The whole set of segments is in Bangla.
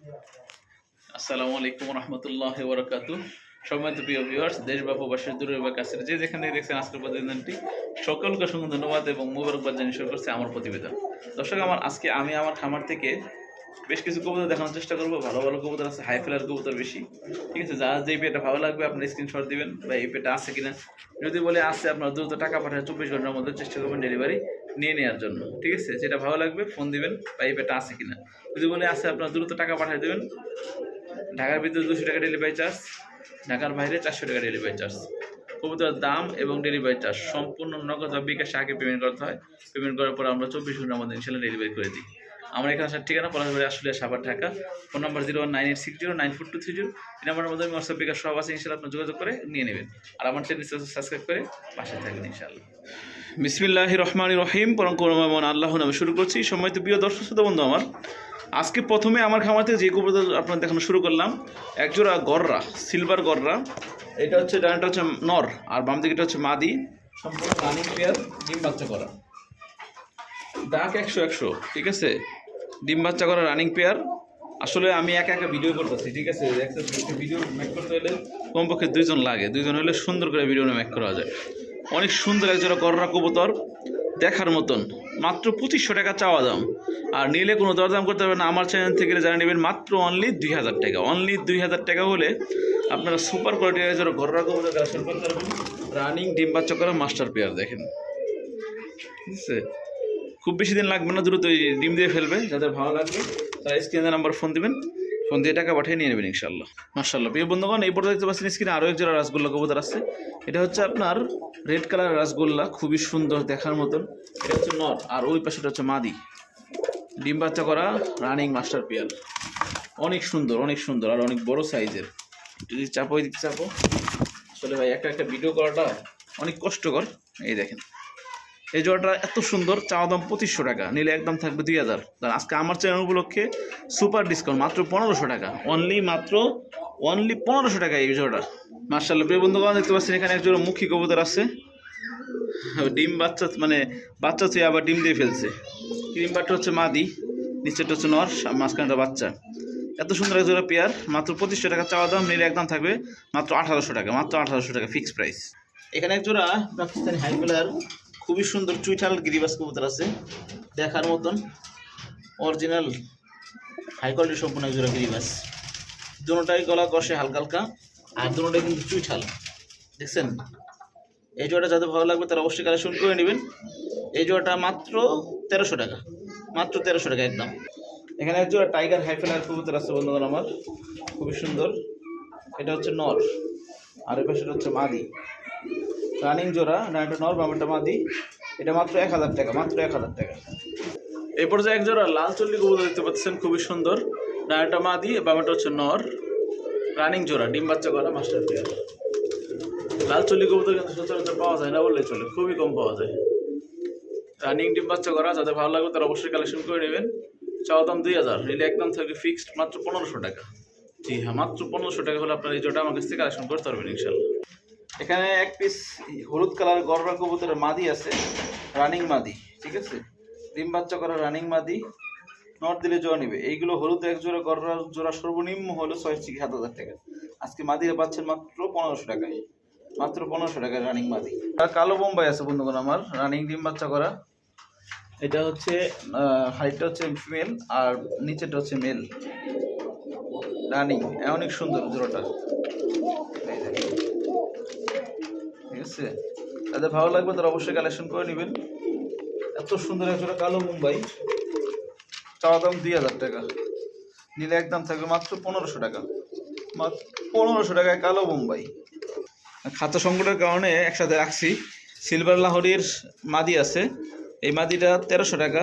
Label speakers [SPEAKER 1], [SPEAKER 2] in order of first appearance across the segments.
[SPEAKER 1] আসসালামু আলাইকুম রহমতুল্লাহ বরকাতু। সম্মানিত প্রিয় ভিউয়ার্স, দেশ বা প্রবাসের দূরে বা কাছের যে যেখানে দেখছেন আজকের প্রতিবেদনটি সকলকে অসংখ্য ধন্যবাদ এবং মোবারকবাদ জানিয়ে শুরু করছে আমার প্রতিবেদন। দর্শক, আজকে আমি আমার খামার থেকে বেশ কিছু কবুতর দেখানোর চেষ্টা করবো। ভালো ভালো কবুতর আছে, হাই ফেলার কবুতর বেশি। ঠিক আছে, যার যে পেটা ভালো লাগবে আপনার স্ক্রিনশট দিবেন বা এই পেটা আছে কিনা। যদি বলে আছে, আপনার দ্রুত টাকা পাঠায় 24 ঘন্টার মধ্যে চেষ্টা করবেন ডেলিভারি নিয়ে নেওয়ার জন্য। ঠিক আছে, যেটা ভালো লাগবে ফোন দিবেন বা এই পেটা আছে কিনা। যদি বলে আছে, আপনার দ্রুত টাকা পাঠিয়ে দেবেন। ঢাকার ভিতরে 200 টাকা ডেলিভারি চার্জ, ঢাকার বাইরে 400 টাকা ডেলিভারি চার্জ। কবুতরের দাম এবং ডেলিভারি চার্জ সম্পূর্ণ নগদ বা বিকাশে আগে পেমেন্ট করতে হয়। পেমেন্ট করার পর আমরা 24 ঘন্টার মধ্যে ইনশাল্লাহ ডেলিভারি করে দিই। আমার এখানে আসার ঠিকানা পলাশবাড়ি আশুলিয়া সাভার ঢাকা। Phone number 01986094230। এই নাম্বারের মধ্যে আমি হোয়াটসঅ্যাপ বিকাশ সব আছে, ইনশাল্লাহ আপনার যোগাযোগ করে নিয়ে নেবেন। আর আমার চ্যানেল সাবস্ক্রাইব করে পাশে থাকবেন ইনশাল্লাহ। বিসমিল্লাহির রহমানির রহিম। পরম করুণাময় আল্লাহর নামে শুরু করছি। সম্মানিত প্রিয় দর্শক শ্রোতা বন্ধু আমার, আজকে প্রথমে আমার খামার থেকে যে কবুতর আপনার দেখানো শুরু করলাম, একজোড়া গররা, সিলভার গররা। এটা হচ্ছে ডানটা হচ্ছে নর আর বাম দিকেটা হচ্ছে মাদি। সম্পূর্ণ রানিং পেয়ার, ডিম বাচ্চা করা, ডাক 100-100। ঠিক আছে, ডিম বাচ্চা করা রানিং পেয়ার। আসলে আমি একা একা ভিডিও করতেছি। ঠিক আছে, একটা ভিডিও মেক করতে হলে কমপক্ষে 2 জন লাগে। 2 জন হলে সুন্দর করে ভিডিও মেক করা যায়। অনেক সুন্দর একজোড়া গররা কবুতর, দেখার মতন। মাত্র 2500 টাকা চাওয়া দাম। আর নিলে কোনো দরদাম করতে হবে না। আমার চ্যানেল থেকে যারা নেবেন মাত্র অনলি 2000 টাকা। অনলি 2000 টাকা হলে আপনারা সুপার কোয়ালিটির যারা গররা কবুতর কালেকশন করতে পারবেন। রানিং ডিম বাচ্চা করা মাস্টার পেয়ার দেখেন। ঠিক আছে, খুব বেশি দিন লাগবে না, দ্রুত ডিম দিয়ে ফেলবে। যাদের ভালো লাগবে তারা স্ক্রিনে নাম্বার ফোন দিবেন, ফোন দিয়ে টাকা পাঠিয়ে নিয়ে নেবেন ইনশাল্লাহ। মাশাআল্লাহ প্রিয় বন্ধুগণ, এই পর্যন্ত দেখতে পাচ্ছেন স্ক্রিনে আরও এক জোড়া রাসগোল্লা কবুতর আছে। এটা হচ্ছে আপনার রেড কালার রাসগোল্লা, খুবই সুন্দর দেখার মতন। এটা হচ্ছে নর আর ওই পাশেটা হচ্ছে মাদি। ডিম বাচ্চা করা রানিং মাস্টার পেয়ার, অনেক সুন্দর, অনেক সুন্দর আর অনেক বড় সাইজের। যদি চাপো দিকে চাপো, আসলে ভাই একটা ভিডিও করাটা অনেক কষ্টকর। এই দেখেন, এই জোড়াটা এত সুন্দর, চাওয়া দাম 2500 টাকা, নিলে একদম থাকবে 2000। আজকে আমার চ্যানেল উপলক্ষে সুপার ডিসকাউন্ট, মাত্র 1500 টাকা। অনলি 1500 টাকা এই জোড়াটা। মার্শাল্লাহ প্রিয় বন্ধুগণ, দেখতে পাচ্ছেন এখানে একজোড়া মুখী কবুতর আছে। ডিম বাচ্চা, মানে বাচ্চা তুই আবার ডিম দিয়ে ফেলছে। ক্রিম বাটটা হচ্ছে মাদি, নিচেরটা হচ্ছে নর, মাঝখানটা বাচ্চা। এত সুন্দর এক জোড়া পেয়ার, মাত্র 2500 টাকা চাওয়া দাম, নিলে একদম থাকবে মাত্র 1800 টাকা। মাত্র 1800 টাকা ফিক্সড প্রাইস। এখানে এক জোড়া পাকিস্তানি হাই কালার খুবই সুন্দর চুইঠাল গিরিবাস কবুতর আছে, দেখার মতন অরিজিনাল হাই কোয়ালিটি সম্পূর্ণ এক জোড়া গিরিবাস। দুটোটাই গলা কষে হালকা হালকা, আর দুটোটাই কিন্তু চুইঠাল। দেখছেন, এই জোড়াটা যাদের ভালো লাগবে তারা অবশ্যই কালেকশন করে নেবেন। এই জোড়াটা মাত্র 1300 টাকা, মাত্র 1300 টাকা একদম। এখানে এক জোড়া টাইগার হাই ফেলার কবুতর আছে বন্ধুগণ আমার, খুবই সুন্দর। এটা হচ্ছে নর আর এই পাশেটা হচ্ছে মাদি। রানিং জোড়া, একটা নর বামেরটা মাদি। এটা মাত্র 1000 টাকা, মাত্র 1000 টাকা। এই পর্যায়ে এক জোড়া লাল চল্লি কবুতর দেখতে পাচ্ছেন, খুবই সুন্দর। একটা মাদি, বামেরটা হচ্ছে নর। রানিং জোড়া, ডিম বাচ্চা করা মাস্টার পেয়ার। লাল চল্লি কবুতর কিন্তু সচরাচর পাওয়া যায় না বললেই চলে, খুবই কম পাওয়া যায়। রানিং ডিম বাচ্চা করা, যাদের ভালো লাগবে তারা অবশ্যই কালেকশন করে নেবেন। চাওয়া দাম 2000, নিলে একদম থাকবে ফিক্সড মাত্র 1500 টাকা। জি হ্যাঁ, মাত্র 1500 টাকা হলে আপনার এই জোড়া আমার কাছ থেকে কালেকশন করতে পারবেন ইনশাল্লাহ। এখানে এক পিস হলুদ কালার গররা কবুতরের মাদি আছে, রানিং মাদি। ঠিক আছে, ডিম বাচ্চা করা রানিং মাদি, নট দিলে জোড়া নিবে। এইগুলো হলুদ এক জোড়া, গররা জোড়া সর্বনিম্ন হলো 6-7 হাজার টাকা। আজকে মাদিরা পাচ্ছেন মাত্র 1500 টাকায়, মাত্র 1500 টাকায় রানিং মাদি। আর কালো বোম্বাই আছে বন্ধুগণ আমার, রানিং ডিম বাচ্চা করা। এটা হচ্ছে হাইটটা হচ্ছে ফিমেল আর নিচেটা হচ্ছে মেল। রানিং অনেক সুন্দর জোড়াটা। ঠিক আছে, তাদের ভালো লাগবে তারা অবশ্যই কালেকশন করে নেবেন। এত সুন্দর এক জোড়া কালো মুম্বাই, চাওয়া দাম 2000 টাকা, নিলে একদম থাকবে মাত্র 1500 টাকা। মাত্র 1500 টাকায় কালো মুম্বাই। খাতা সংকটের কারণে একসাথে রাখছি। সিলভার লাহোরির মাদি আছে, এই মাদিটা 1300 টাকা।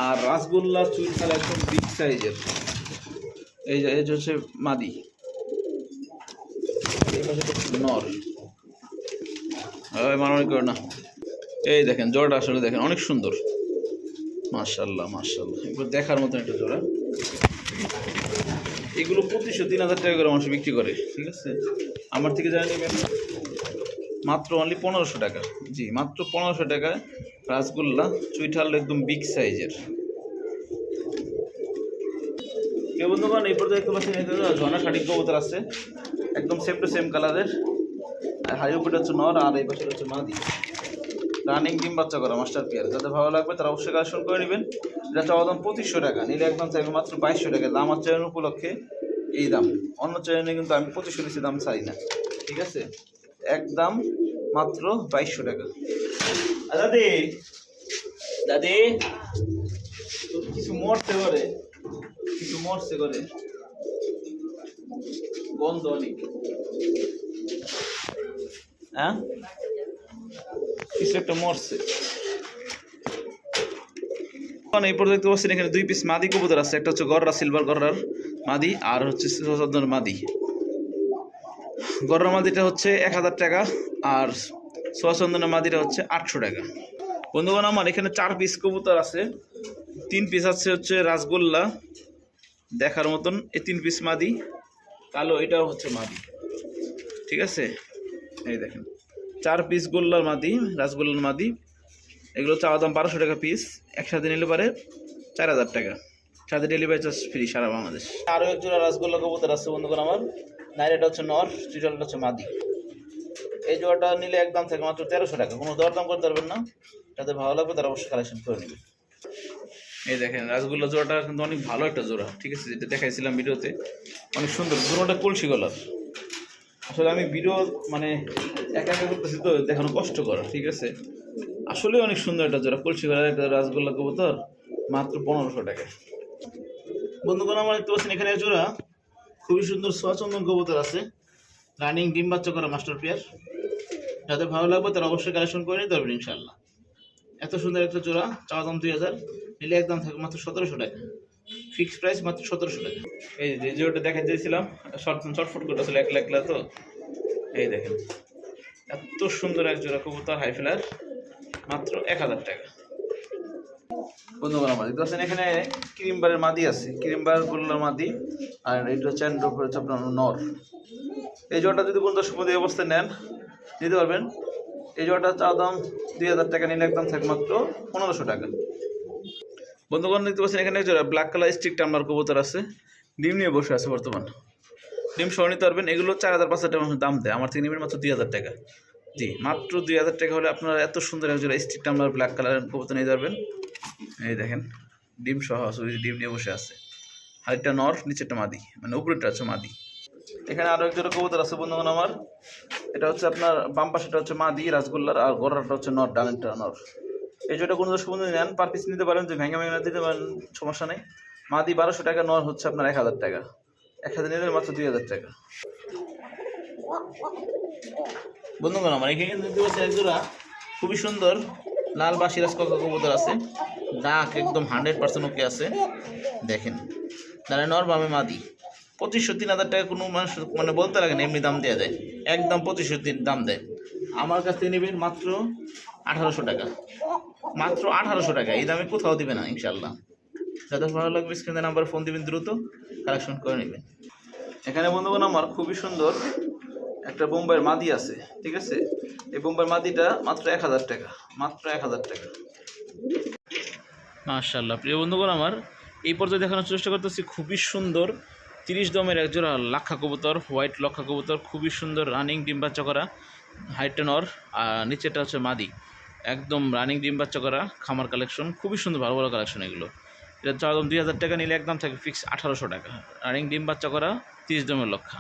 [SPEAKER 1] আর রাসগোল্লা চুইঠাল একদম বিগ সাইজের, এই হচ্ছে মাদি। এই পাশে নর, মারামারি করে না। এই দেখেন জোড়াটা, আসলে দেখেন অনেক সুন্দর। মাশাআল্লাহ মাশাআল্লাহ, এগুলো দেখার মতন একটা জোড়া। এগুলো 2500-3000 টাকা করে মানুষ বিক্রি করে। ঠিক আছে, আমার থেকে যারা নেবেন মাত্র অনলি 1500 টাকা। জি, মাত্র 1500 টাকায় রাসগোল্লা চুইঠাল একদম বিগ সাইজের। কেউ বন্ধুগণ এই পর্যায়ে দেখতে পাচ্ছেন ঝর্ণা শাটিক কবুতর আছে, একদম সেম টু সেম কালারের। আর হাই উপরে হচ্ছে নর, আর এই পাশে হচ্ছে মাদি। রানিং ডিম বাচ্চা করা মাস্টার পেয়ার। যাদের ভালো লাগবে তারা অবশ্যই কালেকশন করে নেবেন। এটা চাওয়া দাম 2500 টাকা, নিলে একদম থাকবে মাত্র 2200 টাকা। দাম আমার চ্যানেল উপলক্ষে এই দাম, অন্য চ্যানেলে কিন্তু আমি 2500 বেশি দাম ছাড়ি না, ঠিক আছে? একদম মাত্র 2200 টাকা। দাদি দাদি কিছু মরতে করে, কিছু মরছে করে, গন্ধ অনেক, হ্যাঁ কিছু একটা মরছে। এই পর্যন্ত দেখতে পাচ্ছেন এখানে 2 পিস মাদি কবুতর আছে। একটা হচ্ছে গররা সিলভার গররার মাদি, আর হচ্ছে সুচন্দনের মাদি। গররা মাদিটা হচ্ছে 1000 টাকা, আর সুচন্দনের মাদিটা হচ্ছে 800 টাকা। বন্ধুগণ আমার এখানে 4 পিস কবুতর আছে। 3 পিস আছে হচ্ছে রাসগোল্লা দেখার মতন, এই 3 পিস মাদি কালো, এটাও হচ্ছে মাদি, ঠিক আছে? এই দেখেন 4 পিস গোল্লার মাদি, রাসগোল্লার মাদি। এগুলো চাওয়া দাম 1200 টাকা পিস। একসাথে নিলে পারে 4000 টাকা, সাথে ডেলিভারি চার্জ ফ্রি সারা বাংলাদেশ। আরও এক জোড়া রাসগোল্লা কবুতর আছে বন্ধুগণ আমার। নাইরাটা হচ্ছে নর, চিটালটা হচ্ছে মাদি। এই জোড়াটা নিলে একদম থাকে মাত্র 1300 টাকা, কোনো দরদাম করতে পারবেন না। যাদের ভালো লাগবে তারা অবশ্যই কালেকশন করে নেবে। এই দেখেন রাসগোল্লা জোড়াটা কিন্তু অনেক ভালো একটা জোড়া, ঠিক আছে? যেটা দেখাইছিলাম ভিডিওতে, অনেক সুন্দর জোড়াটা, কলসি গলার। আসলে আমি ভিডিও মানে একা একা করতেছি তো দেখানো কষ্টকর, ঠিক আছে? আসলে অনেক সুন্দর একটা জোড়া, কলসি গলার একটা রাসগোল্লা কবুতর, মাত্র 1500 টাকা। বন্ধুগণ আমার দেখতে পাচ্ছেন এখানে জোড়া খুবই সুন্দর সোয়াচন্দন কবুতর আছে, রানিং ডিম বাচ্চা করা মাস্টার পেয়ার। যাদের ভালো লাগবে তারা অবশ্যই কালেকশন করে নিতে পারবেন ইনশাল্লাহ। এত সুন্দর একটা জোড়া, চাওয়া দাম 2000, নিলে একদম থাকবে মাত্র 1700 টাকা। ফিক্সড প্রাইস মাত্র 1700 টাকা। এই যে জোড়াটা দেখা দিয়েছিলাম, শর্টফুট করতে আসলে একলা একলা তো। এই দেখেন এত সুন্দর এক জোড়া কবুতর হাই ফ্লায়ার, মাত্র 1000 টাকা। বন্ধুগণ আমার দেখতে পাচ্ছেন এখানে ক্রিমবারের মাদি আছে, ক্রিমবার গোল্লার মাদি, আর এটা হচ্ছে আপনার নর। এই জোড়াটা যদি কোনো দর্শক এই অবস্থায় নেন নিতে পারবেন। এই জোড়াটা চাওয়া দাম 2000 টাকা, নিলে একদম থাকে মাত্র 1500 টাকা। বন্ধুগণ দেখতে পাচ্ছেন এখানে জোড়া ব্ল্যাক কালার স্টিক টাম্বার কবুতর আছে, ডিম নিয়ে বসে আছে বর্তমান। ডিম সহ নিতে পারবেন। এগুলো 4500 টাকা দাম দেয়, আমার থেকে নেবেন মাত্র 2000 টাকা। জি মাত্র 2000 টাকা হলে আপনারা এত সুন্দর এক জোড়া স্টিক টাম্বার ব্ল্যাক কালারের কবুতর নিতে পারবেন। এই দেখেন ডিম সহ আছে, ডিম নিয়ে বসে আছে। আর একটা নর, নিচেরটা মাদি, মানে উপরেরটা হচ্ছে মাদি। এখানে আরও এক জোড়া কবুতর আছে বন্ধুগণ আমার। এটা হচ্ছে আপনার বাম পাশেটা হচ্ছে মাদি রাসগোল্লার, আর গড়াটা হচ্ছে নর, ডানেরটা নর। এই জোড়াটা কোনো দর্শক বন্ধু নেন পার পিস নিতে পারেন, যে ভেঙে ভেঙে দিতে পারেন, সমস্যা নেই। মাদি 1200 টাকা, নর হচ্ছে আপনার 1000 টাকা। একসাথে নিলে মাত্র 2000 টাকা। বন্ধুগণ আমার এখানে কিন্তু দেখতে পাচ্ছি এক জোড়া খুবই সুন্দর লাল বাসিরাজ কাকা কবুতর আছে, ডাক একদম 100% ওকে আছে। দেখেন দাঁড়ায় নর, বামে মাদি। 2500-3000 টাকা কোনো মানুষ মানে বলতে লাগে না, এমনি দাম দেওয়া যায়, একদম 2500 দাম দেয়। আমার কাছ থেকে নেবেন মাত্র 1800 টাকা, মাত্র 1800 টাকা। এই দামে কোথাও দিবে না ইনশাল্লাহ। যাদের ভালো লাগবে স্ক্রিনে নাম্বার ফোন দিবেন, দ্রুত কালেকশন করে নেবেন। এখানে বন্ধুগণ আমার খুবই সুন্দর একটা বোম্বাইয়ের মাদি আছে, ঠিক আছে? এই বোম্বাইয়ের মাদিটা মাত্র 1000 টাকা, মাত্র 1000 টাকা। মাশাআল্লাহ প্রিয় বন্ধুগণ আমার এই পর্যায়ে দেখানোর চেষ্টা করতেছি খুবই সুন্দর 30 দমের একজোড়া লাক্ষা কবুতর, হোয়াইট লক্ষা কবুতর, খুবই সুন্দর রানিং ডিম বাচ্চা করা, হাইটটা নর আর নিচেটা হচ্ছে মাদি। একদম রানিং ডিম বাচ্চা করা খামার কালেকশন, খুবই সুন্দর ভালো ভালো কালেকশন এগুলো। এটা চাওয়া দাম 2000 টাকা, নিলে একদম থাকে ফিক্স 1800 টাকা। রানিং ডিম বাচ্চা করা 30 দমের লক্ষা।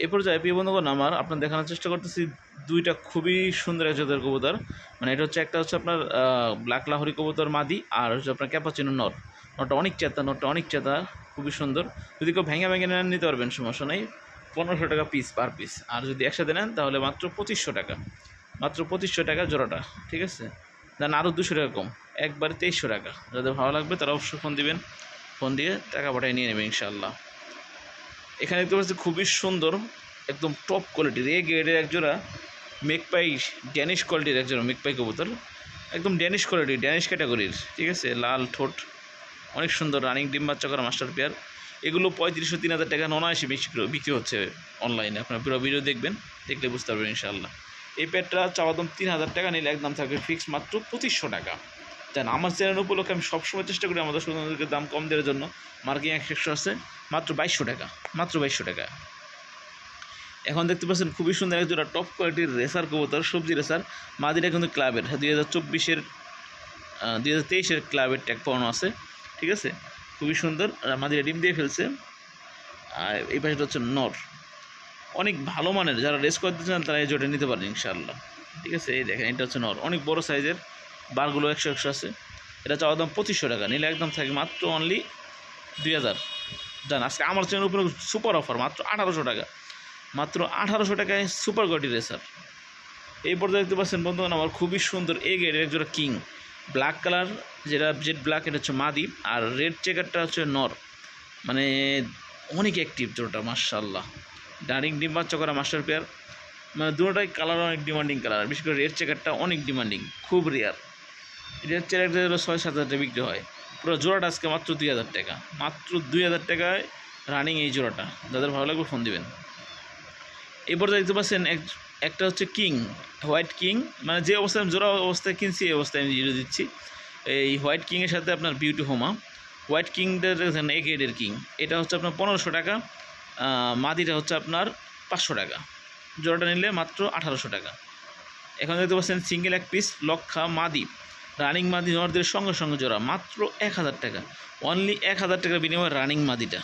[SPEAKER 1] এই পর্যায়ে প্রিয় বন্ধুগণ আমার আপনার দেখানোর চেষ্টা করতেছি দুইটা খুবই সুন্দর এক জাতের কবুতর। মানে এটা হচ্ছে একটা হচ্ছে আপনার ব্ল্যাক লাহোরি কবুতর মাদি, আর হচ্ছে আপনার ক্যাপাচিনো নর। নরটা অনেক চেতা, নরটা অনেক চেতা, খুবই সুন্দর। যদি কেউ ভেঙে ভেঙে নেন নিতে পারবেন, সমস্যা নেই। 1500 টাকা পিস পার পিস। আর যদি একসাথে নেন তাহলে মাত্র 2500 টাকা, মাত্র 2500 টাকা জোড়াটা, ঠিক আছে? দেন আরও 200 টাকা কম, একবারে 2300 টাকা। যাদের ভালো লাগবে তারা অবশ্যই ফোন দিবেন, ফোন দিয়ে টাকা পাঠিয়ে নিয়ে নেবেন ইনশাআল্লাহ। এখানে দেখতে পাচ্ছি খুবই সুন্দর একদম টপ কোয়ালিটির এ গ্রেডের একজোড়া মেকপাই, ড্যানিশ কোয়ালিটির একজোড়া মেকপাই কবুতর, একদম ড্যানিশ কোয়ালিটি, ড্যানিশ ক্যাটাগরির, ঠিক আছে? লাল ঠোঁট, অনেক সুন্দর রানিং ডিম বাচ্চা করা মাস্টার পেয়ার। এগুলো 3500-3000 টাকা অনায়াসে বিক্রি হচ্ছে অনলাইনে। আপনার পুরো ভিডিও দেখবেন, দেখলে বুঝতে পারবেন ইনশাআল্লাহ। এই পেয়ারটা চাওয়া দাম 3000 টাকা, নিলে একদম থাকবে ফিক্স মাত্র 2500 টাকা। জান আমার চ্যানেল উপলক্ষে আমি সবসময় চেষ্টা করি আমাদের দর্শকদেরকে দাম কম দেওয়ার জন্য। মার্কিং 100 আছে মাত্র 2200 টাকা, মাত্র 2200 টাকা। এখন দেখতে পাচ্ছেন খুবই সুন্দর এক জোড়া টপ কোয়ালিটির রেসার কবুতর, সবজি রেসার। মাদিটা কিন্তু ক্লাবের 2023-এর ক্লাবের ট্যাগ পাওয়ানো আছে, ঠিক আছে, খুবই সুন্দর। মাদিটা ডিম দিয়ে ফেলছে। আর এই পাশেটা হচ্ছে নর, অনেক ভালো মানের, যারা রেস করতে চান তারা এই জোটা নিতে পারেন ইনশাআল্লাহ, ঠিক আছে। এই দেখেন এটা হচ্ছে নর, অনেক বড় সাইজের, বারগুলো 100 আছে। এটা চাওয়া দাম 2500 টাকা, নিলে একদম থাকে মাত্র অনলি 2000। জান আজকে আমার চ্যানেল উপরে সুপার অফার, মাত্র 1800 টাকা, মাত্র 1800 টাকায় সুপার কোয়ালিটি রেসার। এই পর্যায়ে দেখতে পাচ্ছেন বন্ধুগণ আমার খুবই সুন্দর এ গ্রেডের একজোড়া কিং, ব্ল্যাক কালার, যেটা জেড ব্ল্যাক, এটা হচ্ছে মাদি, আর রেড চেকারটা হচ্ছে নর। মানে অনেক অ্যাক্টিভ জোড়াটা, মাশাআল্লাহ। ডার্লিং ডিম বাচ্চা করা মাস্টার পেয়ার, মানে দুটোটাই কালার অনেক ডিমান্ডিং কালার, বিশেষ করে রেড চেকারটা অনেক ডিমান্ডিং, খুব রেয়ার। রেড চেকারটা 6-7 হাজার টাকা বিক্রি হয়, পুরো জোড়াটা আজকে মাত্র 2000 টাকা, মাত্র 2000 টাকায় রানিং এই জোড়াটা। যাদের ভালো লাগবে ফোন দিবেন। এরপর দেখতে পাচ্ছেন একটা হচ্ছে কিং, হোয়াইট কিং, মানে যে অবস্থায় জোড়া অবস্থায় কিনছি এই অবস্থায় আমি জিরো দিচ্ছি। এই হোয়াইট কিংয়ের সাথে আপনার বিউটি হোমা, হোয়াইট কিংটা দেখেন এ গ্রেডের কিং, এটা হচ্ছে আপনার 1500 টাকা, মাদিটা হচ্ছে আপনার 500 টাকা, জোড়াটা নিলে মাত্র 1800 টাকা। এখন দেখতে পাচ্ছেন সিঙ্গেল এক পিস লক্ষা মাদি, রানিং মাদি নরদের সঙ্গে সঙ্গে জোড়া, মাত্র 1000 টাকা, অনলি 1000 টাকার বিনিময়ে রানিং মাদিটা।